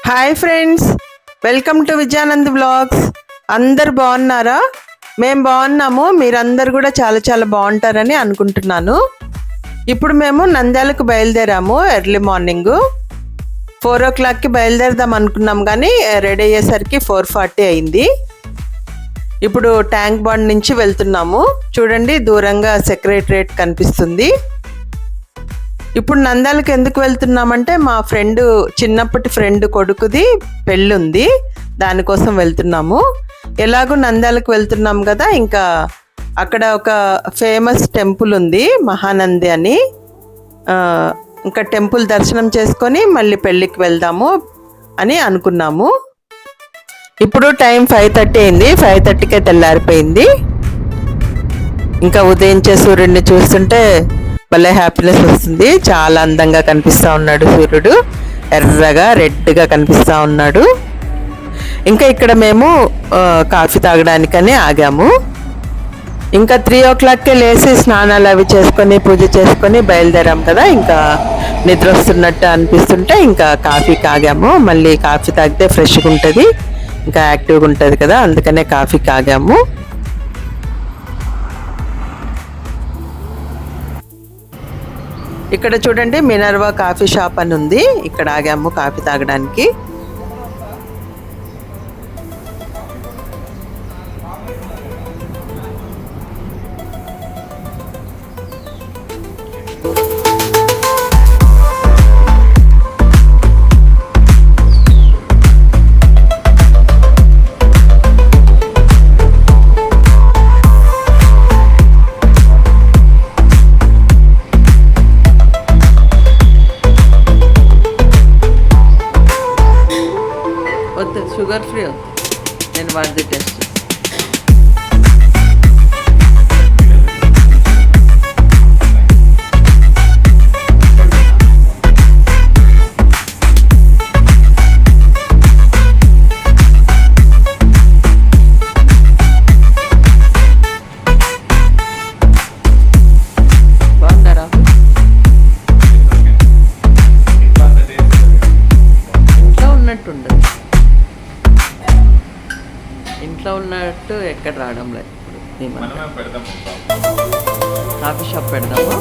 Hi friends, welcome to Vijayanand vlogs. అందరు బాగున్నారా? మేము బాగున్నాము. మీరందరు కూడా చాలా చాలా బాగుంటారని అనుకుంటున్నాను. ఇప్పుడు మేము నంద్యాలకు బయలుదేరాము. ఎర్లీ మార్నింగ్ 4 o'clockకి బయలుదేరదాం అనుకున్నాం, కానీ రెడీ అయ్యేసరికి 4:40 అయింది. ఇప్పుడు ట్యాంక్ బండ్ నుంచి వెళ్తున్నాము. చూడండి, దూరంగా సెక్రటరేట్ కనిపిస్తుంది. ఇప్పుడు నంద్యాలకు ఎందుకు వెళ్తున్నామంటే మా ఫ్రెండ్, చిన్నప్పటి ఫ్రెండ్ కొడుకుది పెళ్ళి ఉంది, దానికోసం వెళ్తున్నాము. ఎలాగో నంద్యాలకు వెళ్తున్నాం కదా, ఇంకా అక్కడ ఒక ఫేమస్ టెంపుల్ ఉంది, మహానంది అని. ఇంకా టెంపుల్ దర్శనం చేసుకొని మళ్ళీ పెళ్ళికి వెళ్దాము అని అనుకున్నాము. ఇప్పుడు టైం 5:30 అయింది. 5:30కే తెల్లారిపోయింది. ఇంకా ఉదయించే సూర్యుడిని చూస్తుంటే భలే హ్యాపీనెస్ వస్తుంది. చాలా అందంగా కనిపిస్తూ ఉన్నాడు సూర్యుడు, ఎర్రగా రెడ్గా కనిపిస్తూ ఉన్నాడు. ఇంకా ఇక్కడ మేము కాఫీ తాగడానికని ఆగాము. ఇంకా 3 o'clockకే లేచి స్నానాలు అవి చేసుకొని పూజ చేసుకొని బయలుదేరాం కదా. ఇంకా నిద్ర వస్తున్నట్టు అనిపిస్తుంటే ఇంకా కాఫీకి ఆగాము. మళ్ళీ కాఫీ తాగితే ఫ్రెష్గా ఉంటుంది, ఇంకా యాక్టివ్గా ఉంటుంది కదా, అందుకనే కాఫీకి ఆగాము. ఇక్కడ చూడండి, మినర్వా కాఫీ షాప్ అని ఉంది. ఇక్కడ ఆగాము కాఫీ తాగడానికి. షుగర్ ఫ్రీ వద్దు, నేను వాడిది టేస్ట్. బాగుందా రాహుల్? ఇంట్లో ఉన్నట్టుండదు, ఇంట్లో ఉన్నట్టు ఎక్కడ రావడం లేదు. ఇప్పుడు కాఫీ షాప్ పెడదాము.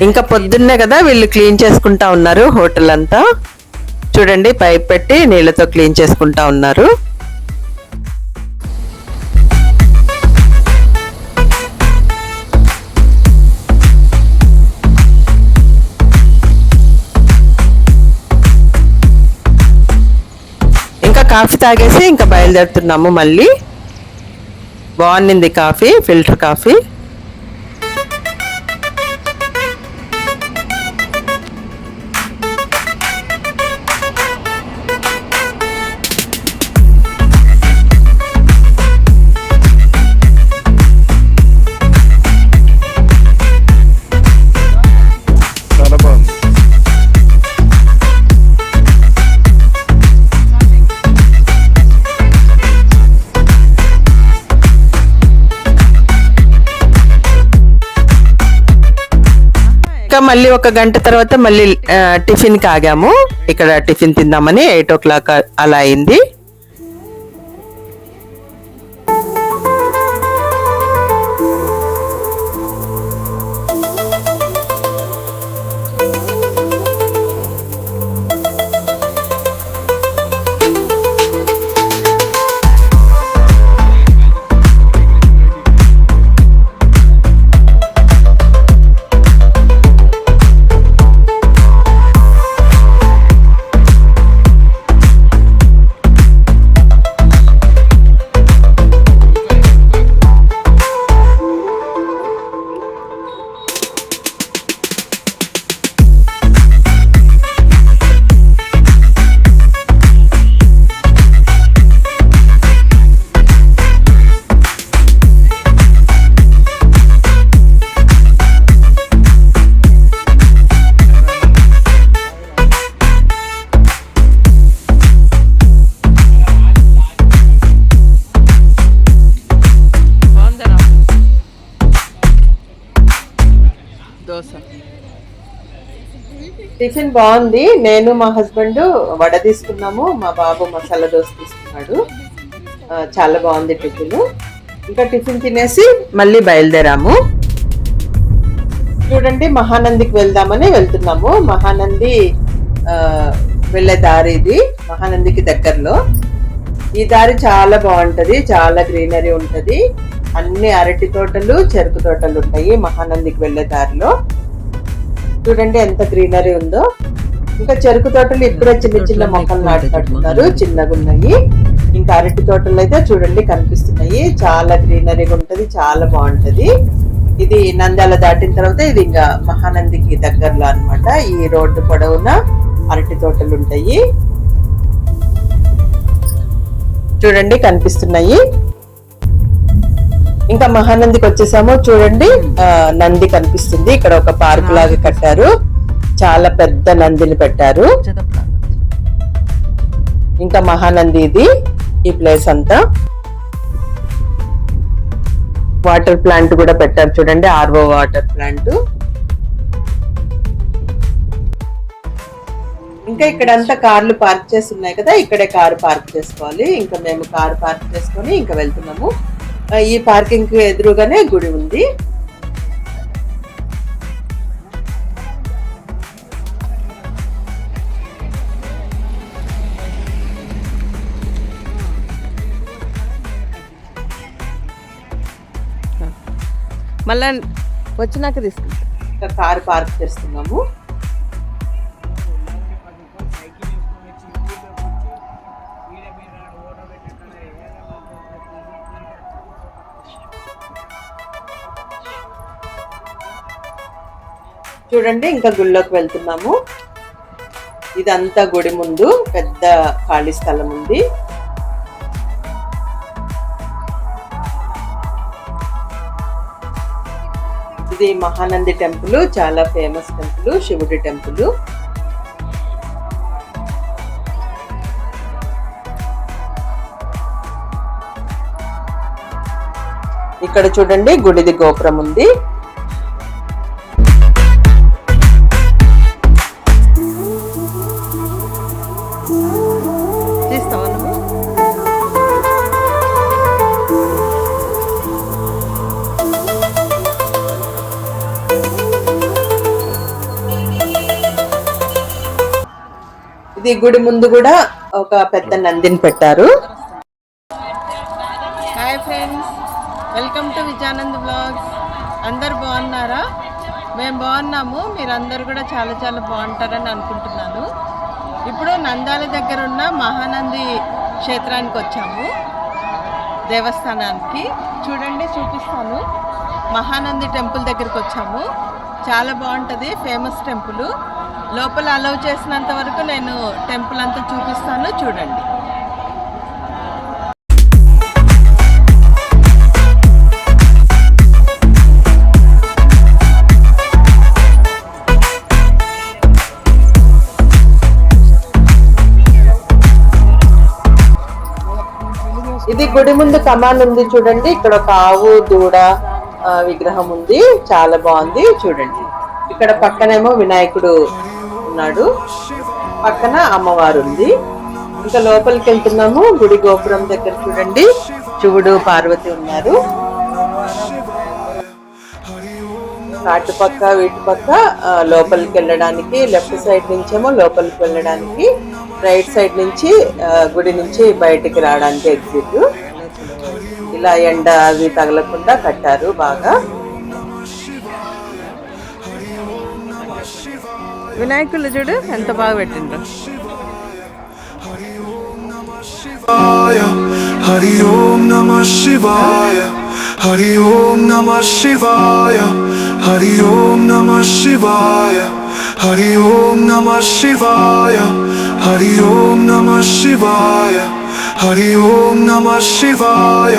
ఇంకా పొద్దున్నే కదా వీళ్ళు క్లీన్ చేసుకుంటా ఉన్నారు హోటల్ అంతా. చూడండి, పైప్ పెట్టి నీళ్ళతో క్లీన్ చేసుకుంటా ఉన్నారు. ఇంకా కాఫీ తాగేసి ఇంకా బయలుదేరుతున్నాము మళ్ళీ. బాగుంది కాఫీ, ఫిల్టర్ కాఫీ. ఇంకా మళ్ళీ 1 గంట తర్వాత మళ్ళీ టిఫిన్కి ఆగాము. ఇక్కడ టిఫిన్ తిందామని 8 o'clock అలా అయింది. టిఫిన్ బాగుంది. నేను మా హస్బెండ్ వడ తీసుకున్నాము, మా బాబు మసాలా దోశ తీసుకున్నాడు. చాలా బాగుంది టిఫిన్. ఇంకా టిఫిన్ తినేసి మళ్ళీ బయలుదేరాము. చూడండి, మహానందికి వెళ్దామని వెళ్తున్నాము. మహానంది వెళ్ళే దారి ఇది, మహానందికి దగ్గరలో. ఈ దారి చాలా బాగుంటది, చాలా గ్రీనరీ ఉంటది. అన్ని అరటి తోటలు, చెరుకు తోటలు ఉంటాయి మహానందికి వెళ్ళే దారిలో. చూడండి ఎంత గ్రీనరీ ఉందో. ఇంకా చెరుకు తోటలు ఇప్పుడే చిన్న చిన్న మొక్కలు నాటుకుంటున్నారు, చిన్నగా ఉన్నాయి. ఇంకా అరటి తోటలు అయితే చూడండి కనిపిస్తున్నాయి. చాలా గ్రీనరీగా ఉంటది, చాలా బాగుంటది. ఇది నంద్యాల దాటిన తర్వాత ఇది ఇంకా మహానందికి దగ్గరలో అన్నమాట. ఈ రోడ్డు పొడవునా అరటి తోటలు ఉంటాయి. చూడండి కనిపిస్తున్నాయి. ఇంకా మహానందికి వచ్చేసాము. చూడండి నంది కనిపిస్తుంది. ఇక్కడ ఒక పార్క్ లాగా కట్టారు, చాలా పెద్ద నందిని పెట్టారు. ఇంకా మహానంది ఇది, ఈ ప్లేస్ అంతా. వాటర్ ప్లాంట్ కూడా పెట్టారు చూడండి, ఆర్ఓ వాటర్ ప్లాంట్. ఇంకా ఇక్కడంతా కార్లు పార్క్ చేసి ఉన్నాయి కదా, ఇక్కడే కారు పార్క్ చేసుకోవాలి. ఇంకా మేము కారు పార్క్ చేసుకొని ఇంకా వెళ్తున్నాము. ఈ పార్కింగ్ కి ఎదురుగానే గుడి ఉంది. మళ్ళా వచ్చినాక తీసుకుంటాం. కారు పార్క్ చేస్తున్నాము. చూడండి ఇంకా గుళ్ళోకి వెళ్తున్నాము. ఇదంతా గుడి ముందు పెద్ద ఖాళీ స్థలం ఉంది. ఇది మహానంది టెంపుల్, చాలా ఫేమస్ టెంపుల్, శివుడి టెంపుల్. ఇక్కడ చూడండి గుడిది గోపురం ఉంది. ఇది గుడి ముందు కూడా ఒక పెద్ద నందిని పెట్టారు. Hi friends, welcome to Vijayanand blogs. అందరు బాగున్నారా? మేము బాగున్నాము. మీరందరూ కూడా చాలా చాలా బాగుంటారని అనుకుంటున్నాను. ఇప్పుడు నంద్యాల దగ్గర ఉన్న మహానంది క్షేత్రానికి వచ్చాము, దేవస్థానానికి. చూడండి చూపిస్తాను. మహానంది టెంపుల్ దగ్గరికి వచ్చాము. చాలా బాగుంటుంది, ఫేమస్ టెంపుల్. లోపల అలౌ చేసినంత వరకు నేను టెంపుల్ అంతా చూపిస్తాను, చూడండి. ఇది గుడి ముందు కమాన్ ఉంది చూడండి. ఇక్కడ ఒక ఆవు దూడ విగ్రహం ఉంది, చాలా బాగుంది. చూడండి ఇక్కడ పక్కనేమో వినాయకుడు ఉన్నాడు, పక్కన అమ్మవారు ఉంది. ఇంకా లోపలికి వెళ్తున్నాము. గుడి గోపురం దగ్గర చూడండి శివుడు పార్వతి ఉన్నారు. అటు పక్క వీటి పక్క లోపలికి వెళ్ళడానికి, లెఫ్ట్ సైడ్ నుంచేమో లోపలికి వెళ్ళడానికి, రైట్ సైడ్ నుంచి గుడి నుంచి బయటికి రావడానికి ఎగ్జిట్. ఇలా ఎండ అవి తగలకుండా కట్టారు బాగా. వినాయకులు చూడు ఎంత బాగా పెట్టిండ్రు. హరి ఓం నమః శివాయ, హరి ఓం నమః శివాయ, హరి ఓం నమః శివాయ, హరి ఓం నమః శివాయ, హరి ఓం నమః శివాయ, హరి ఓం నమః శివాయ,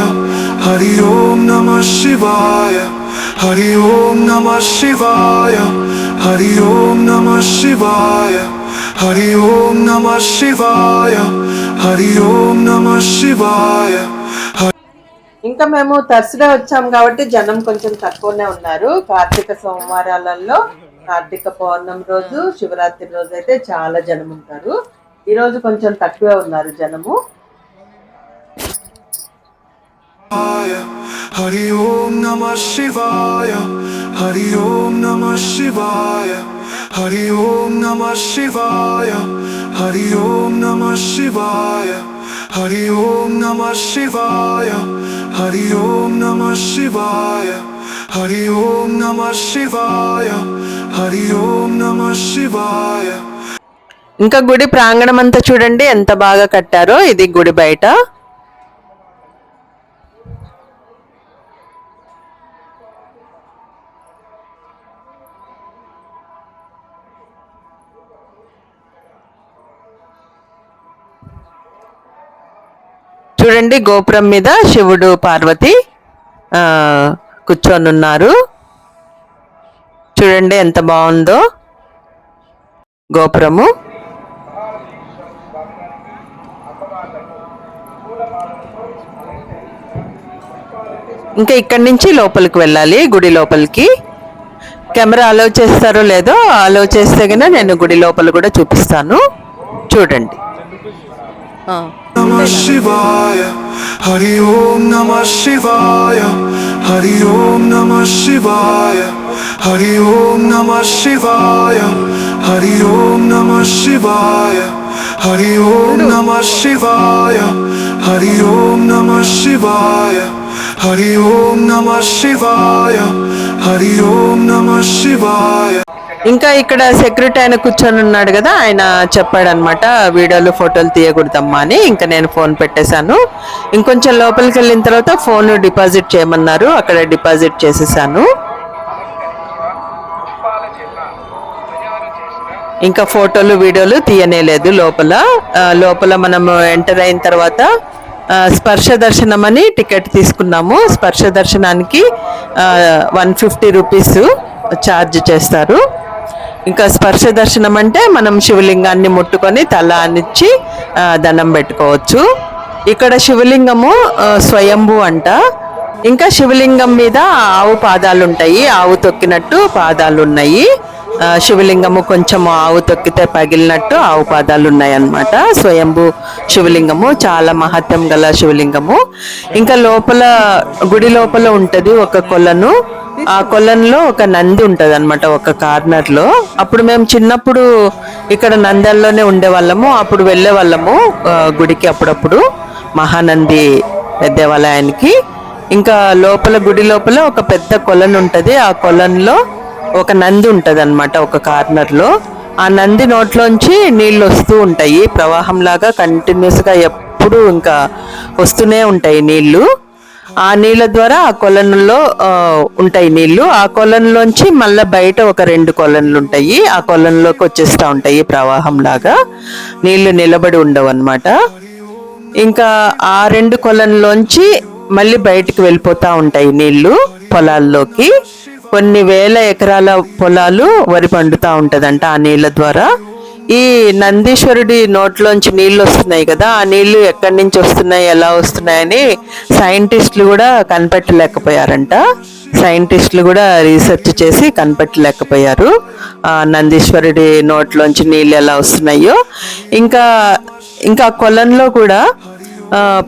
హరి ఓం నమః శివాయ, హరి ఓం నమః శివాయ, హరి ఓం నమః శివాయ, హరి ఓం నమః శివాయ, హరి ఓం నమః శివాయ. ఇంకా మేము థర్స్డే వచ్చాం కాబట్టి జనం కొంచెం తక్కువనే ఉన్నారు. కార్తీక సోమవారాలలో కార్తీక పౌర్ణమి రోజు శివరాత్రి రోజు అయితే చాలా జనం ఉంటారు. ఈ రోజు కొంచెం తక్కువే ఉన్నారు జనము. హరి ఓం నమః శివాయ, హరి ఓం నమః శివాయ, హరి ఓం నమః శివాయ, హరి ఓం నమః శివాయ, హరి ఓం నమః శివాయ, హరి ఓం నమః శివాయ, హరి ఓం నమః శివాయ, హరి ఓం నమః శివాయ. ఇంకా గుడి ప్రాంగణం అంతా చూడండి ఎంత బాగా కట్టారో. ఇది గుడి బయట. చూడండి గోపురం మీద శివుడు పార్వతి కూర్చొని ఉన్నారు. చూడండి ఎంత బాగుందో గోపురము. ఇంకా ఇక్కడి నుంచి లోపలికి వెళ్ళాలి, గుడి లోపలికి. కెమెరా అలౌ చేస్తారో లేదో, అలౌ చేస్తే కన్నా నేను గుడి లోపల కూడా చూపిస్తాను. చూడండి. నమః శివాయ, హరి ఓం నమః శివాయ, హరి ఓం నమః శివాయ, హరి ఓం నమః శివాయ, హరి ఓం నమః శివాయ, హరి ఓం నమః శివాయ, హరి ఓం నమః శివాయ, హరి ఓం నమః శివాయ, హరి ఓం నమః శివాయ. ఇంకా ఇక్కడ సెక్యూరిటీ ఆయన కూర్చొని ఉన్నాడు కదా, ఆయన చెప్పాడనమాట వీడియోలు ఫోటోలు తీయకూడదమ్మా అని. ఇంకా నేను ఫోన్ పెట్టేశాను. ఇంకొంచెం లోపలికి వెళ్ళిన తర్వాత ఫోన్ డిపాజిట్ చేయమన్నారు, అక్కడ డిపాజిట్ చేసేసాను. ఇంకా ఫోటోలు వీడియోలు తీయనేలేదు లోపల. లోపల మనం ఎంటర్ అయిన తర్వాత స్పర్శ దర్శనం అని టికెట్ తీసుకున్నాము. స్పర్శ దర్శనానికి 150 రూపీస్ ఛార్జ్ చేస్తారు. ఇంకా స్పర్శ దర్శనం అంటే మనం శివలింగాన్ని ముట్టుకొని తల అనిచ్చి దండం పెట్టుకోవచ్చు. ఇక్కడ శివలింగము స్వయంభూ అంట. ఇంకా శివలింగం మీద ఆవు పాదాలు ఉంటాయి, ఆవు తొక్కినట్టు పాదాలు ఉన్నాయి. శివలింగము కొంచెం ఆవు తొక్కితే పగిలినట్టు ఆవు పాదాలు ఉన్నాయి అన్నమాట. స్వయంభూ శివలింగము చాలా మహత్యం గల శివలింగము. ఇంకా లోపల గుడి లోపల ఉంటది ఒక కొలను. ఆ కొలంలో ఒక నంది ఉంటది అనమాట ఒక కార్నర్ లో. అప్పుడు మేము చిన్నప్పుడు ఇక్కడ నంద్యాలలోనే ఉండేవాళ్ళము. అప్పుడు వెళ్ళే వాళ్ళము గుడికి అప్పుడప్పుడు, మహానంది దేవాలయానికి. ఇంకా లోపల గుడి లోపల ఒక పెద్ద కొలను ఉంటది. ఆ కొలంలో ఒక నంది ఉంటది అనమాట ఒక కార్నర్ లో. ఆ నంది నోట్లోంచి నీళ్ళు వస్తూ ఉంటాయి ప్రవాహం లాగా, కంటిన్యూస్ గా ఎప్పుడు ఇంకా వస్తూనే ఉంటాయి నీళ్లు. ఆ నీళ్ళ ద్వారా ఆ కొలనులో ఉంటాయి నీళ్లు. ఆ కొలనులోంచి మళ్ళీ బయట ఒక 2 కొలనులు ఉంటాయి. ఆ కొలనులోకి వచ్చేస్తూ ఉంటాయి ప్రవాహం లాగా, నీళ్లు నిలబడి ఉండవు అన్నమాట. ఇంకా ఆ 2 కొలనులోంచి మళ్ళీ బయటికి వెళ్ళిపోతూ ఉంటాయి నీళ్లు పొలాల్లోకి. కొన్ని వేల ఎకరాల పొలాలు వరి పండుతూ ఉంటదంట ఆ నీళ్ళ ద్వారా. ఈ నందీశ్వరుడి నోట్లోంచి నీళ్ళు వస్తున్నాయి కదా, ఆ నీళ్లు ఎక్కడి నుంచి వస్తున్నాయి, ఎలా వస్తున్నాయని సైంటిస్టులు కూడా కనిపెట్టలేకపోయారంట. సైంటిస్టులు కూడా రీసెర్చ్ చేసి కనిపెట్టలేకపోయారు నందీశ్వరుడి నోట్లోంచి నీళ్ళు ఎలా వస్తున్నాయో. ఇంకా కొలంలో కూడా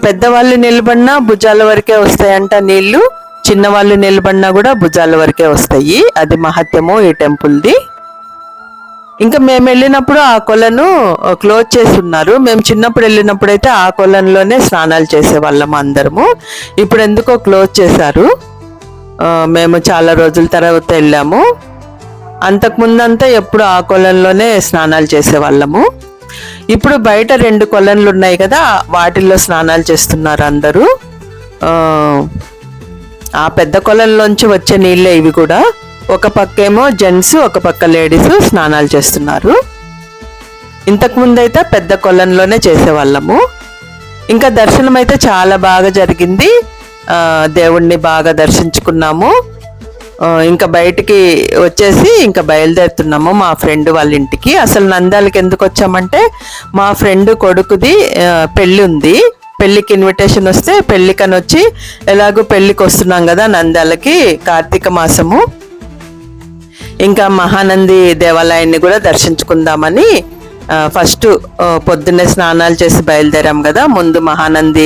పెద్దవాళ్ళు నిలబడినా భుజాల వరకే వస్తాయంట నీళ్లు, చిన్నవాళ్ళు నిలబడినా కూడా భుజాల వరకే వస్తాయి. అది మహత్యము ఈ టెంపుల్ది. ఇంకా మేము వెళ్ళినప్పుడు ఆ కొలను క్లోజ్ చేసి ఉన్నారు. మేము చిన్నప్పుడు వెళ్ళినప్పుడు అయితే ఆ కొలంలోనే స్నానాలు చేసేవాళ్ళము అందరము. ఇప్పుడు ఎందుకో క్లోజ్ చేశారు. మేము చాలా రోజుల తర్వాత వెళ్ళాము. అంతకుముందంతా ఎప్పుడు ఆ కొలంలోనే స్నానాలు చేసేవాళ్ళము. ఇప్పుడు బయట 2 కొలనులు ఉన్నాయి కదా, వాటిల్లో స్నానాలు చేస్తున్నారు అందరూ. ఆ పెద్ద కొలంలోంచి వచ్చే నీళ్ళే ఇవి కూడా. ఒక పక్కేమో జెంట్స్, ఒక పక్క లేడీస్ స్నానాలు చేస్తున్నారు. ఇంతకుముందు అయితే పెద్ద కొలంలోనే చేసేవాళ్ళము. ఇంకా దర్శనం అయితే చాలా బాగా జరిగింది. దేవుణ్ణి బాగా దర్శించుకున్నాము. ఇంకా బయటికి వచ్చేసి ఇంకా బయలుదేరుతున్నాము మా ఫ్రెండ్ వాళ్ళ ఇంటికి. అసలు నంద్యాలకి ఎందుకు వచ్చామంటే మా ఫ్రెండ్ కొడుకుది పెళ్ళి ఉంది. పెళ్ళికి ఇన్విటేషన్ వస్తే పెళ్ళికని వచ్చి, ఎలాగో పెళ్ళికి వస్తున్నాం కదా నంద్యాలకి కార్తీక మాసము, ఇంకా మహానంది దేవాలయాన్ని కూడా దర్శించుకుందామని ఫస్ట్ పొద్దున్నే స్నానాలు చేసి బయలుదేరాం కదా. ముందు మహానంది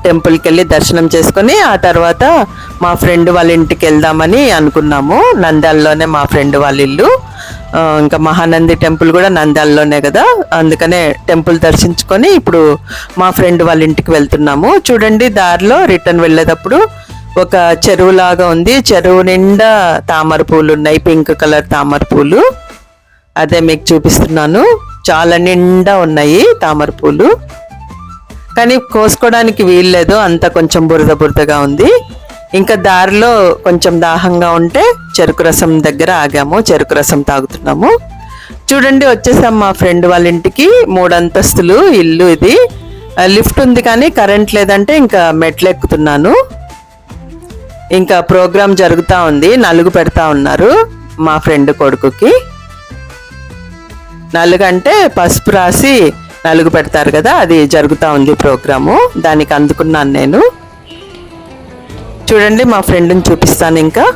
టెంపుల్కి వెళ్ళి దర్శనం చేసుకొని ఆ తర్వాత మా ఫ్రెండ్ వాళ్ళ ఇంటికి వెళ్దామని అనుకున్నాము. నంద్యాలలోనే మా ఫ్రెండ్ వాళ్ళ ఇల్లు. ఇంకా మహానంది టెంపుల్ కూడా నంద్యాలలోనే కదా, అందుకనే టెంపుల్ దర్శించుకొని ఇప్పుడు మా ఫ్రెండ్ వాళ్ళ ఇంటికి వెళ్తున్నాము. చూడండి, దారిలో రిటర్న్ వెళ్ళేటప్పుడు ఒక చెరువు లాగా ఉంది. చెరువు నిండా తామర పూలు ఉన్నాయి, పింక్ కలర్ తామర పూలు. అదే మీకు చూపిస్తున్నాను. చాలా నిండా ఉన్నాయి తామర పూలు, కానీ కోసుకోవడానికి వీల్లేదు, అంత కొంచెం బురద బురదగా ఉంది. ఇంకా దారిలో కొంచెం దాహంగా ఉంటే చెరుకు రసం దగ్గర ఆగాము, చెరుకు రసం తాగుతున్నాము. చూడండి, వచ్చేసాం మా ఫ్రెండ్ వాళ్ళ ఇంటికి. 3 అంతస్తులు ఇల్లు ఇది. లిఫ్ట్ ఉంది కానీ కరెంట్ లేదంటే ఇంకా మెట్లు ఎక్కుతున్నాను. ఇంకా ప్రోగ్రాం జరుగుతూ ఉంది, నలుగు పెడతా ఉన్నారు మా ఫ్రెండ్ కొడుకుకి. నలుగు అంటే పసుపు రాసి నలుగు పెడతారు కదా, అది జరుగుతూ ఉంది ప్రోగ్రాము. దానికి అందుకున్నాను నేను. చూడండి, మా ఫ్రెండ్ని చూపిస్తాను. ఇంకా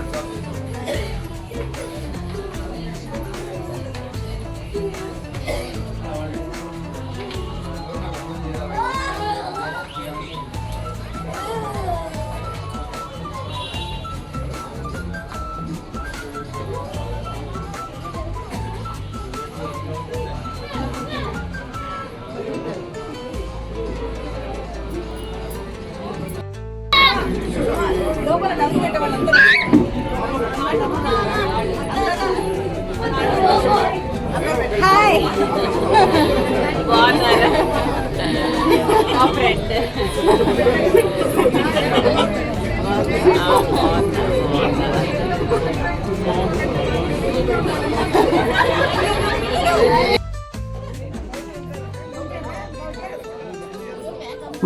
హాయ్ బాగున్నారా మా ఫ్రెండ్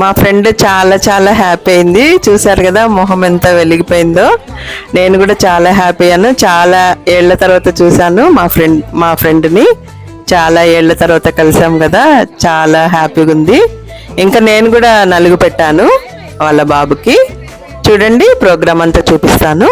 మా ఫ్రెండ్ చాలా చాలా హ్యాపీ అయింది. చూసారు కదా మొహం ఎంత వెలిగిపోయిందో. నేను కూడా చాలా హ్యాపీ అయ్యాను. చాలా ఏళ్ల తర్వాత చూశాను మా ఫ్రెండ్ని. చాలా ఏళ్ల తర్వాత కలిసాం కదా, చాలా హ్యాపీగా ఉంది. ఇంకా నేను కూడా నలుగు పెట్టాను వాళ్ళ బాబుకి. చూడండి, ప్రోగ్రామ్ అంతా చూపిస్తాను.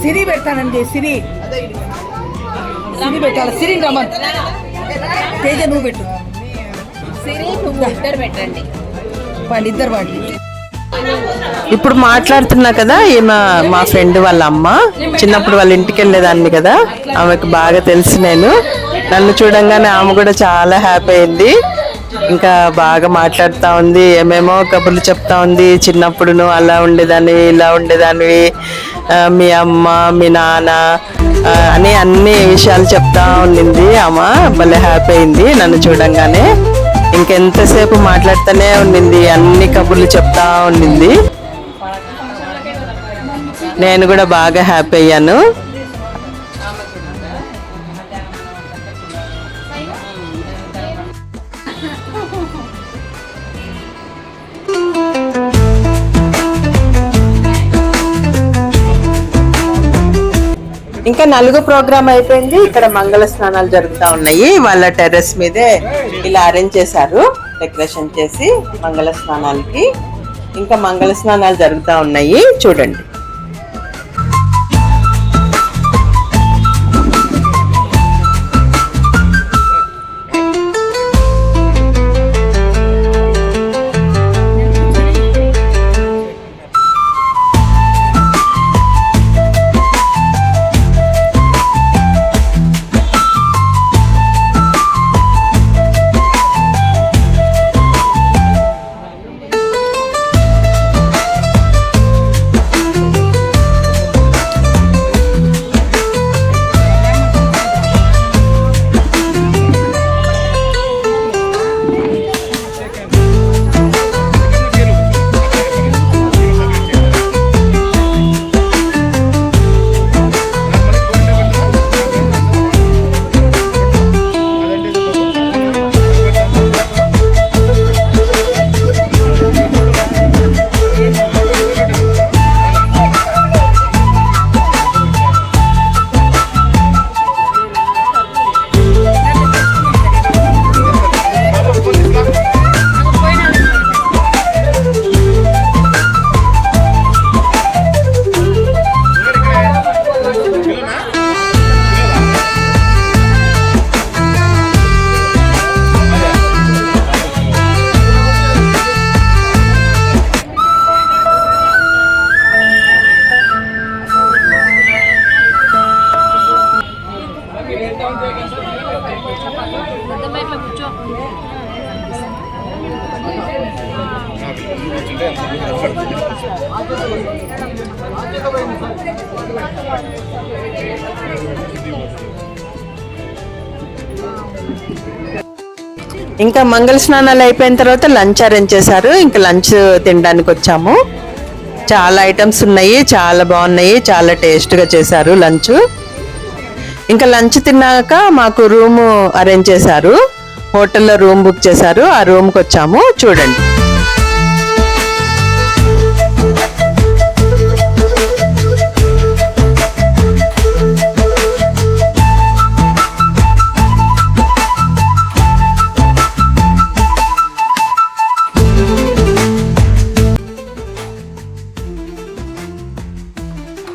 సిరి పెడతానండి. సిరి పెట్టాలి. సిరి రమన్ తేజ నువ్వు పెట్టు. సిరి నువ్వు ఇద్దరు పెట్టండి. వాళ్ళిద్దరు వాళ్ళు. ఇప్పుడు మాట్లాడుతున్నా కదా, ఈమె మా ఫ్రెండ్ వాళ్ళ అమ్మ. చిన్నప్పుడు వాళ్ళ ఇంటికి వెళ్ళేదాన్ని కదా, ఆమెకు బాగా తెలుసు. నన్ను చూడంగానే ఆమె కూడా చాలా హ్యాపీ అయింది. ఇంకా బాగా మాట్లాడుతూ ఉంది, ఏమేమో కబుర్లు చెప్తా ఉంది. చిన్నప్పుడు నువ్వు అలా ఉండేదానివి, ఇలా ఉండేదానివి, మీ అమ్మ మీ నాన్న అని అన్ని విషయాలు చెప్తా ఉండింది. ఆమె భలే హ్యాపీ అయింది నన్ను చూడంగానే. ఇంకెంతసేపు మాట్లాడుతూనే ఉండింది, అన్ని కబుర్లు చెప్తా ఉండింది. నేను కూడా బాగా హ్యాపీ అయ్యాను. ఇంకా నలుగు ప్రోగ్రామ్ అయిపోయింది. ఇక్కడ మంగళ స్నానాలు జరుగుతూ ఉన్నాయి. వాళ్ళ టెర్రస్ మీదే ఇలా అరేంజ్ చేశారు, డెకరేషన్ చేసి మంగళ స్నానాలకి. ఇంకా మంగళ స్నానాలు జరుగుతూ ఉన్నాయి, చూడండి. ఇంకా మంగళ స్నానాలు అయిపోయిన తర్వాత లంచ్ అరేంజ్ చేశారు. ఇంకా లంచ్ తినడానికి వచ్చాము. చాలా ఐటమ్స్ ఉన్నాయి, చాలా బాగున్నాయి, చాలా టేస్ట్గా చేశారు లంచ్. ఇంకా లంచ్ తిన్నాక మాకు రూమ్ అరేంజ్ చేశారు, హోటల్లో రూమ్ బుక్ చేశారు. ఆ రూమ్కి వచ్చాము, చూడండి.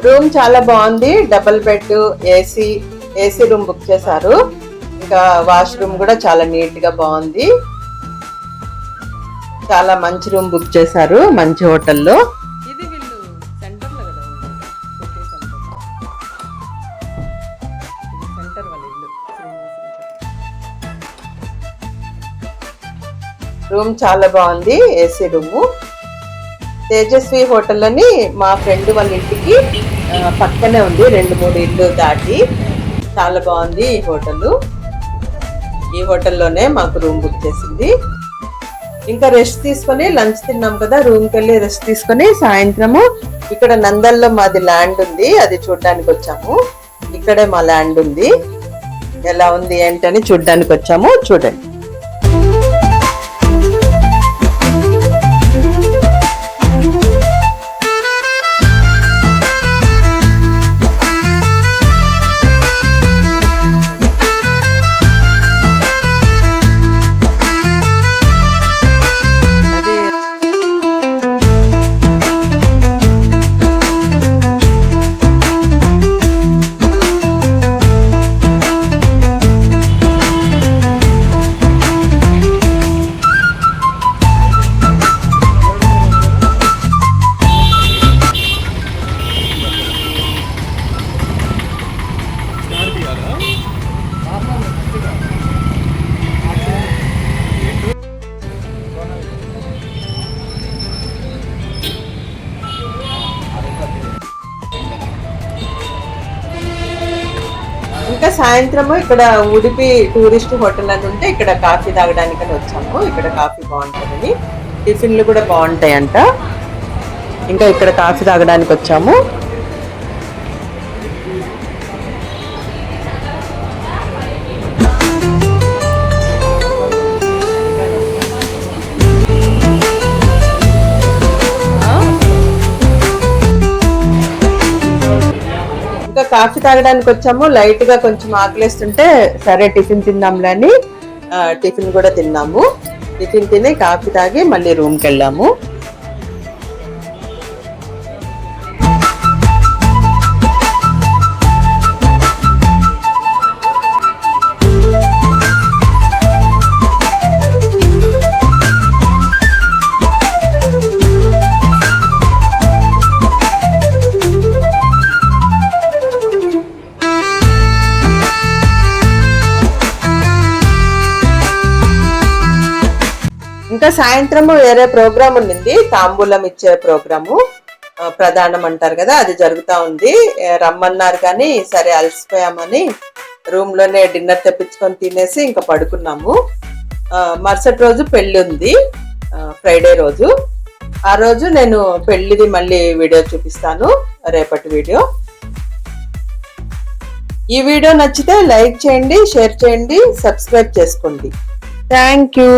రూమ్ చాలా బాగుంది, double bed, AC room book చేశారు. ఇంకా వాష్రూమ్ కూడా చాలా నీట్ గా బాగుంది. చాలా మంచి రూమ్ బుక్ చేశారు, మంచి హోటల్లో. ఇది వీళ్ళు సెంటర్ లో కదా సెంటర్ వాళ్ళ ఇల్లు. రూమ్ చాలా బాగుంది, ఏసీ రూము. తేజస్వి హోటల్ అని మా ఫ్రెండ్ వాళ్ళ ఇంటికి పక్కనే ఉంది, 2-3 ఇల్లు దాటి. చాలా బాగుంది ఈ హోటల్. ఈ హోటల్లోనే మాకు రూమ్ బుక్ చేసింది. ఇంకా రెస్ట్ తీసుకొని లంచ్ తిన్నాం కదా, రూమ్కి వెళ్ళి రెస్ట్ తీసుకొని సాయంత్రము ఇక్కడ నందల్లో మాది ల్యాండ్ ఉంది, అది చూడ్డానికి వచ్చాము. ఇక్కడే మా ల్యాండ్ ఉంది, ఎలా ఉంది ఏంటని చూడ్డానికి వచ్చాము, చూడండి. ఇంకా సాయంత్రము ఇక్కడ ఉడిపి టూరిస్ట్ హోటల్ అని ఉంటే ఇక్కడ కాఫీ తాగడానికని వచ్చాము. ఇక్కడ కాఫీ బాగుంటుందని, టిఫిన్లు కూడా బాగుంటాయంట. ఇంకా ఇక్కడ కాఫీ తాగడానికి వచ్చాము. కాఫీ తాగడానికి వచ్చాము. లైట్ గా కొంచెం ఆకలేస్తుంటే సరే టిఫిన్ తిందాంలే అని టిఫిన్ కూడా తిన్నాము. టిఫిన్ తిని కాఫీ తాగి మళ్ళీ రూమ్కి వెళ్ళాము. ఇంకా సాయంత్రము వేరే ప్రోగ్రామ్ ఉండింది, తాంబూలం ఇచ్చే ప్రోగ్రాము, ప్రధానం అంటారు కదా, అది జరుగుతూ ఉంది. రమ్మన్నారు కానీ సరే అలసిపోయామని రూమ్ లోనే డిన్నర్ తెప్పించుకొని తినేసి ఇంకా పడుకున్నాము. మరుసటి రోజు పెళ్లి ఉంది, ఫ్రైడే రోజు. ఆ రోజు నేను పెళ్లిది మళ్ళీ వీడియో చూపిస్తాను, రేపటి వీడియో. ఈ వీడియో నచ్చితే లైక్ చేయండి, షేర్ చేయండి, సబ్స్క్రైబ్ చేసుకోండి. Thank you.